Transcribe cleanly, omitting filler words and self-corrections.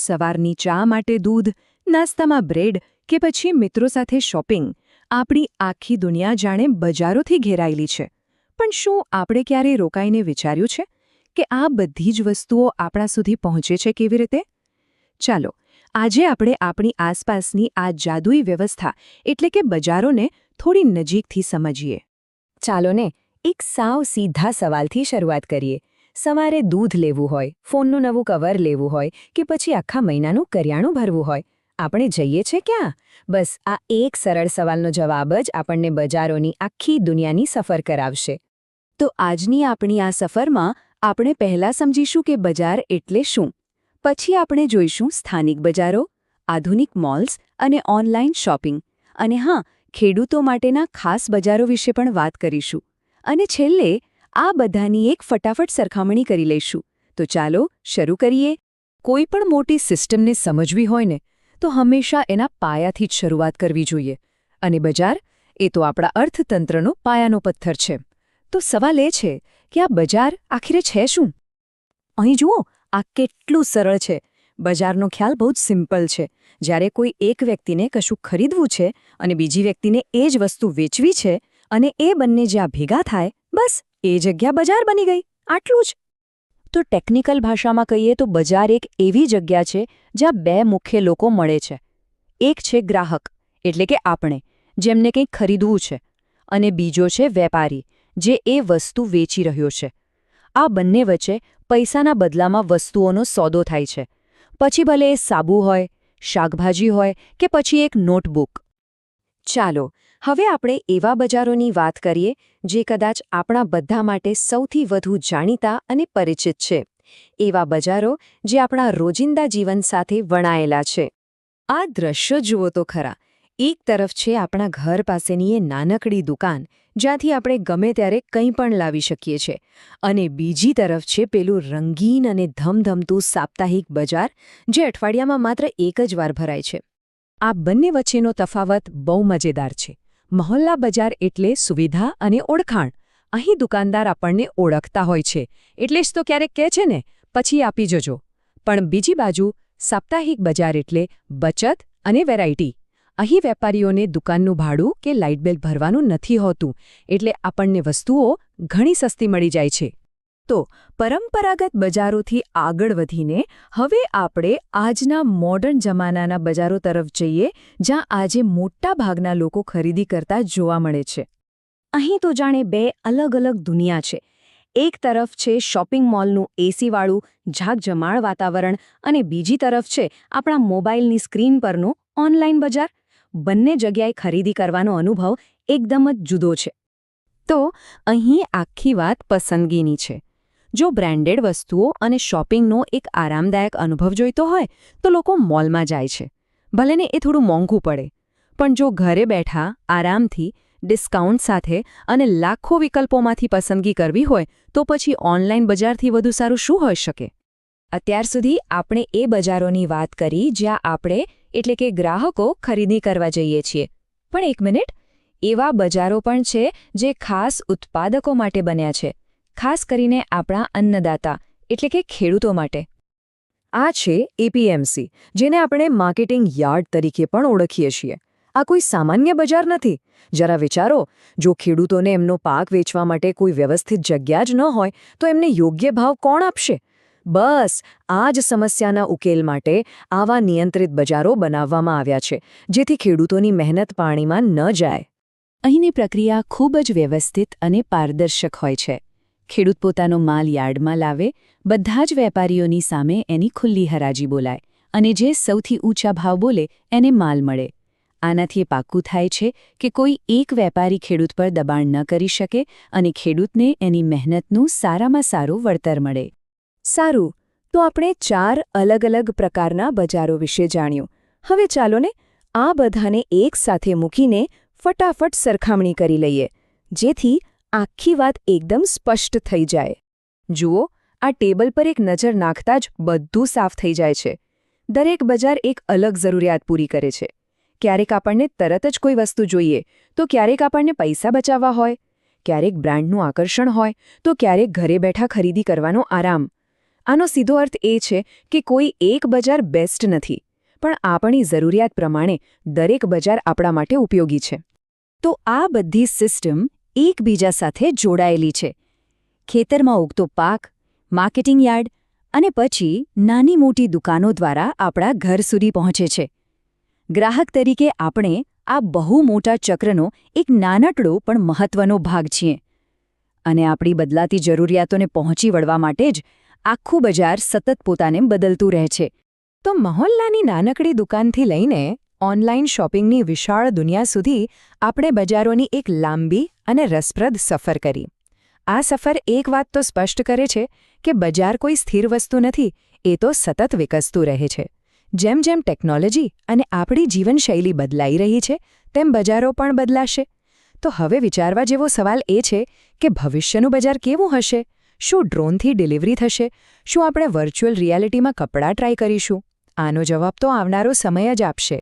સવારની ચા માટે દૂધ, નાસ્તામાં બ્રેડ કે પછી મિત્રો સાથે શોપિંગ, આપણી આખી દુનિયા જાણે બજારોથી ઘેરાયેલી છે. પણ શું આપણે ક્યારેય રોકાઈને વિચાર્યું છે કે આ બધી જ વસ્તુઓ આપણા સુધી પહોંચે છે કેવી રીતે? ચાલો, આજે આપણે આપણી આસપાસની આ જાદુઈ વ્યવસ્થા એટલે કે બજારોને થોડી નજીકથી સમજીએ. ચાલો ને, એક સાવ સીધા સવાલથી શરૂઆત કરીએ. સવારે દૂધ લેવું હોય, ફોનનું નવું કવર લેવું હોય કે પછી આખા મહિનાનું કરિયાણું ભરવું હોય, આપણે જઈએ છે ક્યાં? બસ આ એક સરળ સવાલનો જવાબ જ આપણને બજારોની આખી દુનિયાની સફર કરાવશે. તો આજની આપણી આ સફરમાં આપણે પહેલાં સમજીશું કે બજાર એટલે શું. પછી આપણે જોઈશું સ્થાનિક બજારો, આધુનિક મોલ્સ અને ઓનલાઈન શોપિંગ. અને હા, ખેડૂતો માટેના ખાસ બજારો વિશે પણ વાત કરીશું. અને છેલ્લે આ બધાની એક ફટાફટ સરખામણી કરી લઈશું. તો ચાલો શરૂ કરીએ. કોઈ પણ મોટી સિસ્ટમને સમજવી હોય ને તો હંમેશા એના પાયાથી જ શરૂઆત કરવી જોઈએ. અને બજાર એ તો આપણા અર્થતંત્રનો પાયાનો પથ્થર છે. તો સવાલ એ છે કે આ બજાર આખરે છે શું? અહીં જુઓ, આ કેટલું સરળ છે. બજારનો ખ્યાલ બહુ જ સિમ્પલ છે. જ્યારે કોઈ એક વ્યક્તિને કશું ખરીદવું છે અને બીજી વ્યક્તિને એ જ વસ્તુ વેચવી છે અને એ બંને જ્યાં ભેગા થાય, બસ એ જગ્યા બજાર બની ગઈ. આટલું જ. તો ટેકનિકલ ભાષામાં કહીએ તો બજાર એક એવી જગ્યા છે જ્યાં બે મુખ્ય લોકો મળે છે. એક છે ગ્રાહક એટલે કે આપણે, જેમને કંઈક ખરીદવું છે, અને બીજો છે વેપારી, જે એ વસ્તુ વેચી રહ્યો છે. આ બંને વચ્ચે પૈસાના બદલામાં વસ્તુઓનો સોદો થાય છે. પછી ભલે એ સાબુ હોય, શાકભાજી હોય કે પછી એક નોટબુક. ચાલો હવે આપણે એવા બજારોની વાત કરીએ જે કદાચ આપણા બધા માટે સૌથી વધુ જાણીતા અને પરિચિત છે. એવા બજારો જે આપણા રોજિંદા જીવન સાથે વણાયેલા છે. આ દ્રશ્ય જુઓ તો ખરા. એક તરફ છે આપણા ઘર પાસેની એ નાનકડી દુકાન જ્યાંથી આપણે ગમે ત્યારે કંઈ પણ લાવી શકીએ છીએ, અને બીજી તરફ છે પેલું રંગીન અને ધમધમતું સાપ્તાહિક બજાર જે અઠવાડિયામાં માત્ર એક જ વાર ભરાય છે. આ બંને વચ્ચેનો તફાવત બહુ મજેદાર છે. મહોલ્લા બજાર એટલે સુવિધા અને ઓળખાણ. અહીં દુકાનદાર આપણને ઓળખતા હોય છે એટલે જ તો ક્યારેક કહે છે ને, પછી આપી જજો. પણ બીજી બાજુ સાપ્તાહિક બજાર એટલે બચત અને વેરાયટી. અહીં વેપારીઓને દુકાનનું ભાડું કે લાઇટ બિલ ભરવાનું નથી હોતું, એટલે આપણને વસ્તુઓ ઘણી સસ્તી મળી જાય છે. તો પરંપરાગત બજારોથી આગળ વધીને હવે આપણે આજના મોડર્ન જમાનાના બજારો તરફ જઈએ, જ્યાં આજે મોટા ભાગના લોકો ખરીદી કરતા જોવા મળે છે. અહીં તો જાણે બે અલગ અલગ દુનિયા છે. એક તરફ છે શોપિંગ મોલનું એસીવાળું ઝાકઝમાળ વાતાવરણ અને બીજી તરફ છે આપણા મોબાઈલની સ્ક્રીન પરનું ઓનલાઈન બજાર. બંને જગ્યાએ ખરીદી કરવાનો અનુભવ એકદમ જ જુદો છે. તો અહીં આખી વાત પસંદગીની છે. જો બ્રાન્ડેડ વસ્તુઓ અને શોપિંગનો એક આરામદાયક અનુભવ જોઈતો હોય તો લોકો મોલમાં જાય છે. ભલેને એ થોડું મોંઘું પડે. પણ જો ઘરે બેઠા આરામથી ડિસ્કાઉન્ટ સાથે અને લાખો વિકલ્પોમાંથી પસંદગી કરવી હોય તો પછી ઓનલાઈન બજારથી વધુ સારું શું હોઈ શકે? અત્યાર સુધી આપણે એ બજારોની વાત કરી જ્યાં આપણે એટલે કે ગ્રાહકો ખરીદી કરવા જઈએ છીએ. પણ એક મિનિટ, એવા બજારો પણ છે જે ખાસ ઉત્પાદકો માટે બન્યા છે, ખાસ કરીને આપણા અન્નદાતા એટલે કે ખેડૂતો માટે. આ છે એપીએમસી, જેને આપણે માર્કેટિંગ યાર્ડ તરીકે પણ ઓળખીએ છીએ. આ કોઈ સામાન્ય બજાર નથી. જરા વિચારો, જો ખેડૂતોને એમનો પાક વેચવા માટે કોઈ વ્યવસ્થિત જગ્યા જ ન હોય તો એમને યોગ્ય ભાવ કોણ આપશે? બસ આ જ સમસ્યાના ઉકેલ માટે આવા નિયંત્રિત બજારો બનાવવામાં આવ્યા છે, જેથી ખેડૂતોની મહેનત પાણીમાં ન જાય. અહીંની પ્રક્રિયા ખૂબ જ વ્યવસ્થિત અને પારદર્શક હોય છે. ખેડૂત પોતાનો માલ યાર્ડમાં લાવે, બધા જ વેપારીઓની સામે એની ખુલ્લી હરાજી બોલાય, અને જે સૌથી ઊંચા ભાવ બોલે એને માલ મળે. આનાથી એ પાક્કું થાય છે કે કોઈ એક વેપારી ખેડૂત પર દબાણ ન કરી શકે અને ખેડૂતને એની મહેનતનું સારામાં સારું વળતર મળે. સારું, તો આપણે 4 અલગ અલગ પ્રકારના બજારો વિશે જાણ્યું. હવે ચાલો ને આ બધાને એક સાથે મૂકીને ફટાફટ સરખામણી કરી લઈએ, જેથી આખી વાત એકદમ સ્પષ્ટ થઈ જાય. જુઓ, આ ટેબલ પર એક નજર નાખતા જ બધું સાફ થઈ જાય છે. દરેક બજાર એક અલગ જરૂરિયાત પૂરી કરે છે. ક્યારેક આપણને તરત જ કોઈ વસ્તુ જોઈએ, તો ક્યારેક આપણને પૈસા બચાવવા હોય, ક્યારેક બ્રાન્ડનું આકર્ષણ હોય, તો ક્યારેક ઘરે બેઠા ખરીદી કરવાનો આરામ. આનો સીધો અર્થ એ છે કે કોઈ એક બજાર બેસ્ટ નથી, પણ આપણી જરૂરિયાત પ્રમાણે દરેક બજાર આપણા માટે ઉપયોગી છે. તો આ બધી સિસ્ટમ એકબીજા સાથે જોડાયેલી છે. ખેતરમાં ઉગતો પાક, માર્કેટિંગ યાર્ડ અને પછી નાની મોટી દુકાનો દ્વારા આપણા ઘર સુધી પહોંચે છે. ગ્રાહક તરીકે આપણે આ બહુ મોટા ચક્રનો એક નાનકડો પણ મહત્વનો ભાગ છીએ. અને આપણી બદલાતી જરૂરિયાતોને પહોંચી વળવા માટે જ આખું બજાર સતત પોતાને બદલતું રહે છે. તો મહોલ્લાની નાનકડી દુકાનથી લઈને ઓનલાઈન શોપિંગની વિશાળ દુનિયા સુધી આપણે બજારોની એક લાંબી અને રસપ્રદ સફર કરી. આ સફર એક વાત તો સ્પષ્ટ કરે છે કે બજાર કોઈ સ્થિર વસ્તુ નથી, એ તો સતત વિકસતું રહે છે. જેમ જેમ ટેકનોલોજી અને આપણી જીવનશૈલી બદલાઈ રહી છે, તેમ બજારો પણ બદલાશે. તો હવે વિચારવા જેવો સવાલ એ છે કે ભવિષ્યનું બજાર કેવું હશે? શું ડ્રોનથી ડિલિવરી થશે? શું આપણે વર્ચ્યુઅલ રિયાલિટીમાં કપડાં ટ્રાય કરીશું? આનો જવાબ તો આવનારો સમય જ આપશે.